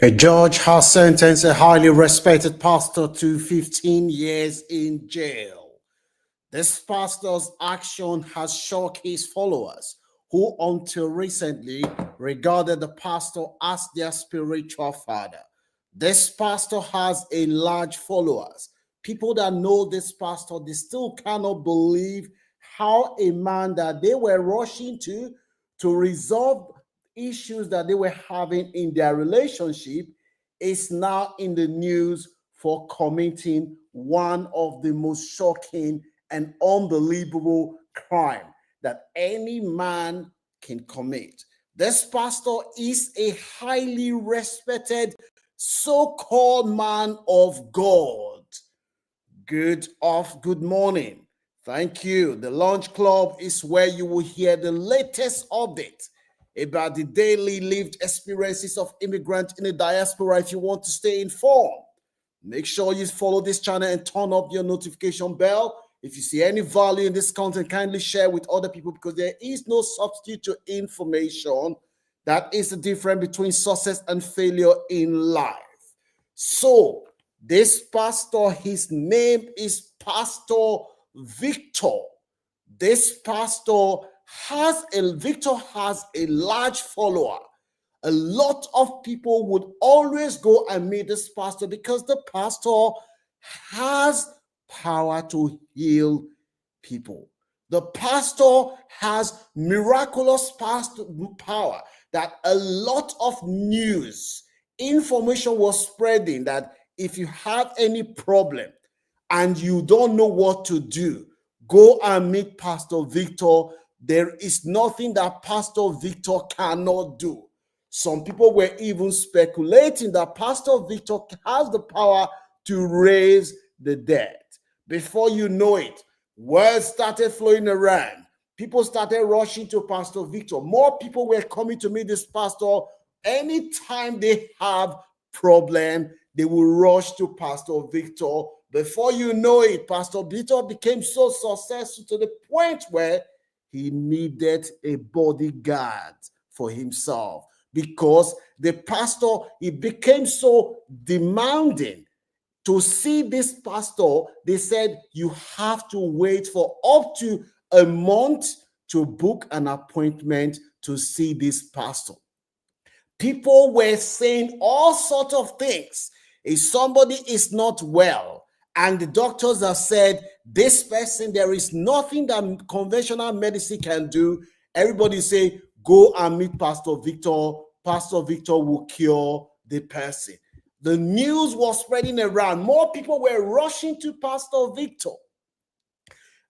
A judge has sentenced a highly respected pastor to 15 years in jail. This pastor's action has shocked his followers, who until recently regarded the pastor as their spiritual father. This pastor has a large followers. People that know this pastor, they still cannot believe how a man that they were rushing to resolve issues that they were having in their relationship is now in the news for committing one of the most shocking and unbelievable crime that any man can commit. This pastor is a highly respected so-called man of God. Good morning. Thank you. The Launch Club is where you will hear the latest update about the daily lived experiences of immigrants in the diaspora. If you want to stay informed, make sure you follow this channel and turn up your notification bell. If you see any value in this content, kindly share with other people, because there is no substitute to information. That is the difference between success and failure in life. So this pastor, his name is Pastor Victor. This pastor Victor has a large follower. A lot of people would always go and meet this pastor because the pastor has power to heal people. The pastor has miraculous power that a lot of news information was spreading that if you have any problem and you don't know what to do, go and meet Pastor Victor. There is nothing that Pastor Victor cannot do. Some people were even speculating that Pastor Victor has the power to raise the dead. Before you know it, words started flowing around. People started rushing to Pastor Victor. More people were coming to meet this pastor. Anytime they have problem, they will rush to Pastor Victor. Before you know it, Pastor Victor became so successful to the point where he needed a bodyguard for himself, because the pastor, he became so demanding. To see this pastor, they said you have to wait for up to a month to book an appointment to see this pastor. People were saying all sorts of things. If somebody is not well and the doctors have said this person, there is nothing that conventional medicine can do, everybody say, go and meet Pastor Victor. Pastor Victor will cure the person. The news was spreading around. More people were rushing to Pastor Victor.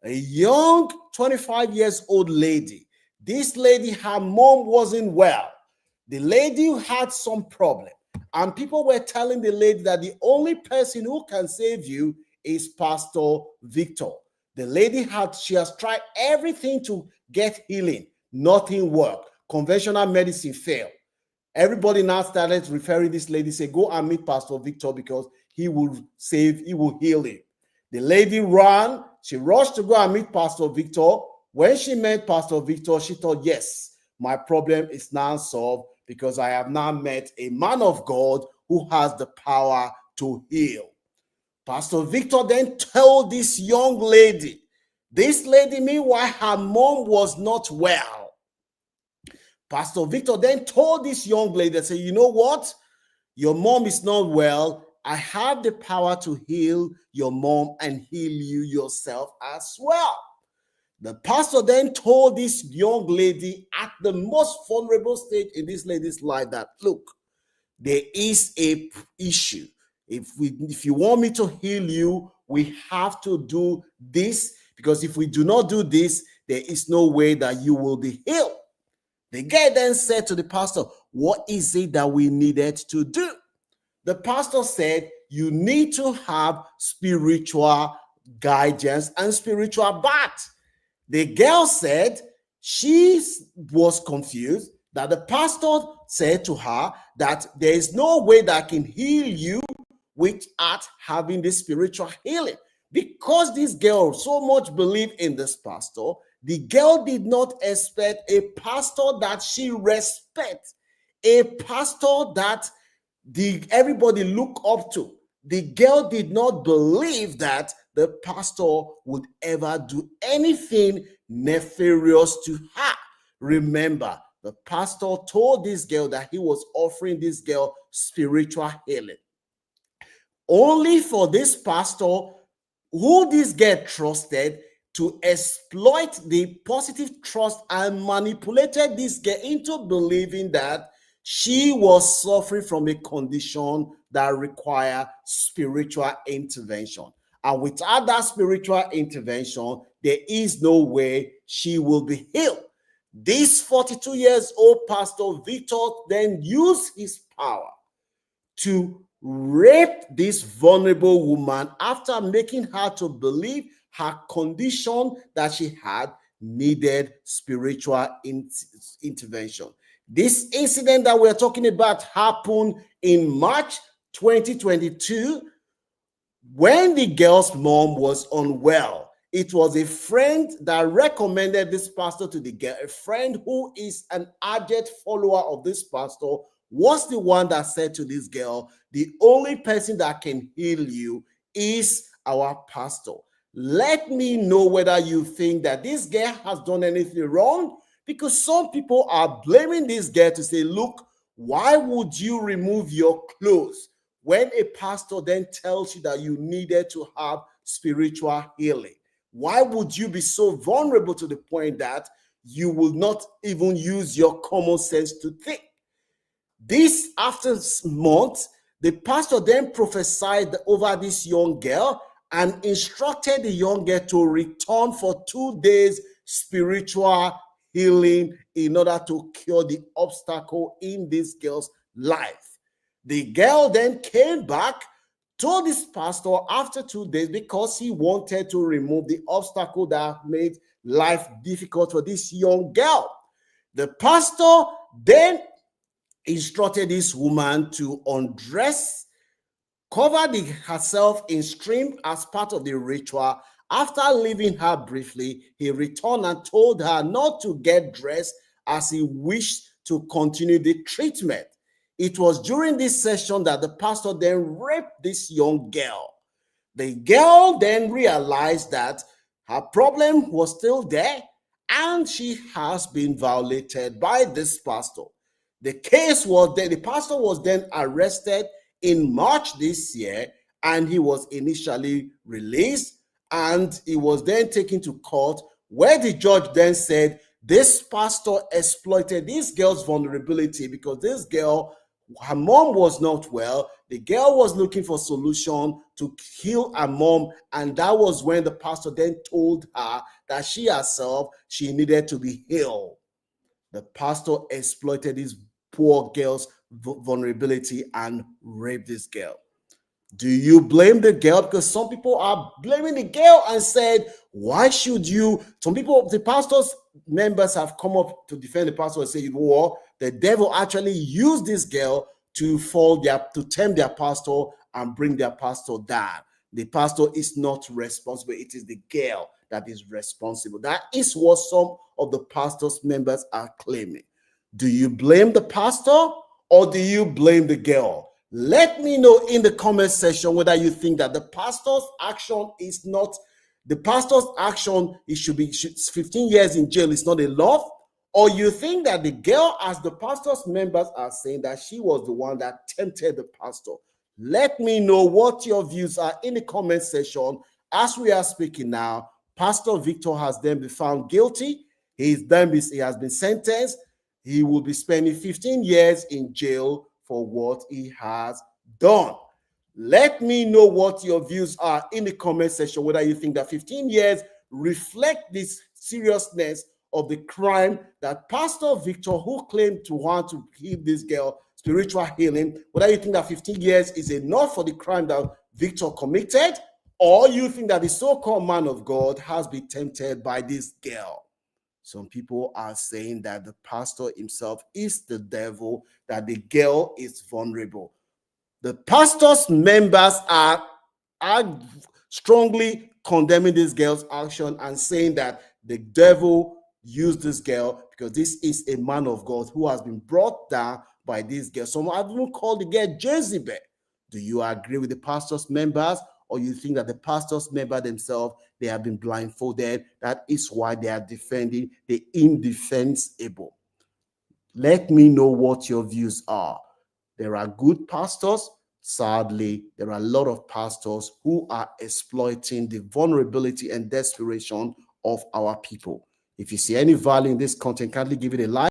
A young 25 years old lady. This lady, her mom wasn't well. The lady had some problem, and people were telling the lady that the only person who can save you is Pastor Victor. The lady she has tried everything to get healing. Nothing worked. Conventional medicine failed. Everybody now started referring this lady, say, go and meet Pastor Victor because he will heal him. The lady ran. She rushed to go and meet Pastor Victor. When she met Pastor Victor, she thought, yes, my problem is now solved, because I have now met a man of God who has the power to heal. Pastor Victor then told this young lady, meanwhile, her mom was not well. Pastor Victor then told this young lady, say, you know what? Your mom is not well. I have the power to heal your mom and heal you yourself as well. The pastor then told this young lady at the most vulnerable stage in this lady's life that, look, there is a issue. If you want me to heal you, we have to do this, because if we do not do this, there is no way that you will be healed. The guy then said to the pastor, what is it that we needed to do? The pastor said, you need to have spiritual guidance and spiritual bath. The girl said she was confused, that the pastor said to her that there is no way that I can heal you without having this spiritual healing. Because this girl so much believed in this pastor, the girl did not expect a pastor that she respects, a pastor that everybody look up to. The girl did not believe that the pastor would ever do anything nefarious to her. Remember, the pastor told this girl that he was offering this girl spiritual healing. Only for this pastor, who this girl trusted, to exploit the positive trust and manipulated this girl into believing that she was suffering from a condition that required spiritual intervention. And without that spiritual intervention, there is no way she will be healed. This 42 years old pastor, Victor, then used his power to rape this vulnerable woman after making her to believe her condition that she had needed spiritual intervention. This incident that we're talking about happened in March 2022 when the girl's mom was unwell. It was a friend that recommended this pastor to the girl. A friend who is an ardent follower of this pastor was the one that said to this girl, the only person that can heal you is our pastor. Let me know whether you think that this girl has done anything wrong, because some people are blaming this girl to say, look, why would you remove your clothes when a pastor then tells you that you needed to have spiritual healing? Why would you be so vulnerable to the point that you will not even use your common sense to think? This after months, the pastor then prophesied over this young girl and instructed the young girl to return for 2 days spiritual healing in order to cure the obstacle in this girl's life. The girl then came back to this pastor after 2 days because he wanted to remove the obstacle that made life difficult for this young girl. The pastor then instructed this woman to undress, cover herself in stream as part of the ritual. After leaving her briefly, he returned and told her not to get dressed as he wished to continue the treatment. It was during this session that the pastor then raped this young girl. The girl then realized that her problem was still there and she has been violated by this pastor. The case was that the pastor was then arrested in March this year, and he was initially released, and he was then taken to court, where the judge then said this pastor exploited this girl's vulnerability because this girl, her mom was not well. The girl was looking for a solution to heal her mom, and that was when the pastor then told her that she herself, she needed to be healed. The pastor exploited this poor girl's vulnerability and raped this girl. Do you blame the girl? Because some people are blaming the girl and said, why should you? Some people, the pastor's members have come up to defend the pastor and say, well, the devil actually used this girl to tempt their pastor and bring their pastor down. The pastor is not responsible. It is the girl that is responsible. That is what some of the pastor's members are claiming. Do you blame the pastor or do you blame the girl? Let me know in the comment section whether you think that the pastor's action is not, the pastor's action, it should be 15 years in jail is not enough, or you think that the girl, as the pastor's members are saying, that she was the one that tempted the pastor. Let me know what your views are in the comment section. As we are speaking now, Pastor Victor has then been found guilty. He has been sentenced. He will be spending 15 years in jail for what he has done. Let me know what your views are in the comment section, whether you think that 15 years reflect this seriousness of the crime that Pastor Victor, who claimed to want to give this girl spiritual healing, whether you think that 15 years is enough for the crime that Victor committed, or you think that the so-called man of God has been tempted by this girl. Some people are saying that the pastor himself is the devil, that the girl is vulnerable. The pastor's members are strongly condemning this girl's action and saying that the devil used this girl because this is a man of God who has been brought down by this girl. Some have even called the girl Jezebel. Do you agree with the pastor's members, or you think that the pastor's member themselves, they have been blindfolded? That is why they are defending the indefensible. Let me know what your views are. There are good pastors. Sadly, there are a lot of pastors who are exploiting the vulnerability and desperation of our people. If you see any value in this content, kindly give it a like.